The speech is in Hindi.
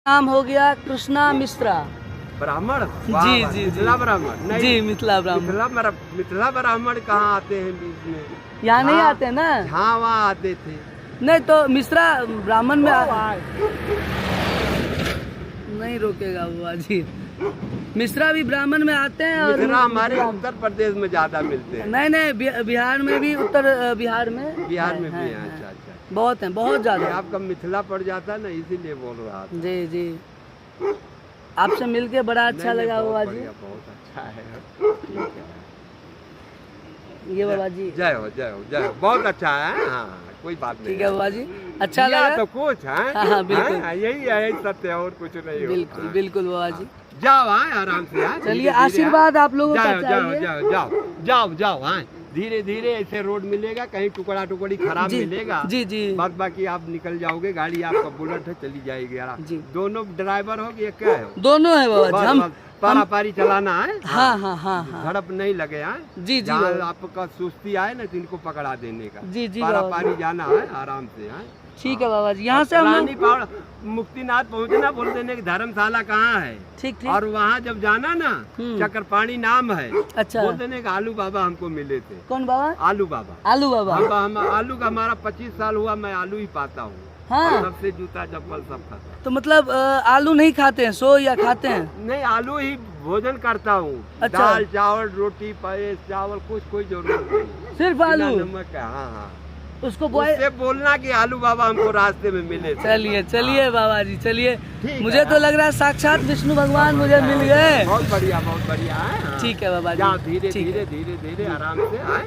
नाम हो गया कृष्णा मिश्रा। ब्राह्मण? जी जी मिथिला ब्राह्मण? नहीं, जी मिथिला ब्राह्मण। मिथिला ब्राह्मण कहाँ आते हैं बीच में? यहाँ नहीं आते ना? हाँ, वहाँ आते थे। नहीं तो मिश्रा ब्राह्मण में नहीं रोकेगा बुआ जी। मिश्रा भी ब्राह्मण में आते हैं और मिश्रा हमारे उत्तर प्रदेश में ज्यादा मिलते हैं। नहीं नहीं बिहार में भी, उत्तर बिहार में में भी है। अच्छा अच्छा, बहुत हैं, बहुत ज्यादा। आपका मिथिला पड़ जाता है ना, इसीलिए बोल रहा था। जी जी, आपसे मिलके बड़ा अच्छा लगा बाबा जी। बहुत अच्छा है। ये बाबा जी जय हो जय हो जय हो, बहुत अच्छा है। हाँ, कोई बात नहीं। ठीक है बाबा जी, अच्छा लगा तो कुछ है। हाँ बिल्कुल, यही है सत्य, और कुछ नहीं। बिल्कुल बिल्कुल बाबा जी। जाओ आराम से। चलिए, आशीर्वाद आप लोगों का जाओ चाहिए। जाओ जाओ जाओ जाओ। धीरे धीरे ऐसे रोड मिलेगा, कहीं टुकड़ा टुकड़ी खराब मिलेगा। जी जी, बाद बाकी आप निकल जाओगे। गाड़ी आपका बुलेट है, चली जाएगी आराम। जी, दोनों ड्राइवर हो या क्या है? दोनों है बाबा जी। हम पारा पारी चलाना है। हाँ हाँ हाँ, झड़प नहीं लगे। जी जी, आपका सुस्ती आए ना तो इनको पकड़ा देने का। जी जी, पारा पारी जाना है आराम से। ठीक है बाबा जी। यहाँ से हम मुक्तिनाथ पहुँचना, बोल देने की धर्मशाला कहाँ है। ठीक ठीक। और वहाँ जब जाना ना, चक्रपाणी नाम है। अच्छा, बोल देने का आलू बाबा हमको मिले थे। कौन बाबा? आलू बाबा। आलू बाबा। हम आलू का हमारा 25 साल हुआ, मैं आलू ही पाता हूँ। हाँ, सबसे जूता चप्पल सब खाता। तो मतलब आलू नहीं खाते हैं, सो या खाते हैं? नहीं, आलू ही भोजन करता हूँ। अच्छा। दाल चावल रोटी पायस चावल कुछ कोई जरूरत नहीं, सिर्फ आलू? नमक का। हाँ हाँ, उसको उससे बोलना कि आलू बाबा हमको रास्ते में मिले थे। चलिए चलिए बाबा जी, चलिए। मुझे है। तो लग रहा है साक्षात विष्णु भगवान मुझे मिल गए। बहुत बढ़िया है। ठीक है बाबा जी, धीरे धीरे धीरे धीरे आराम से आए।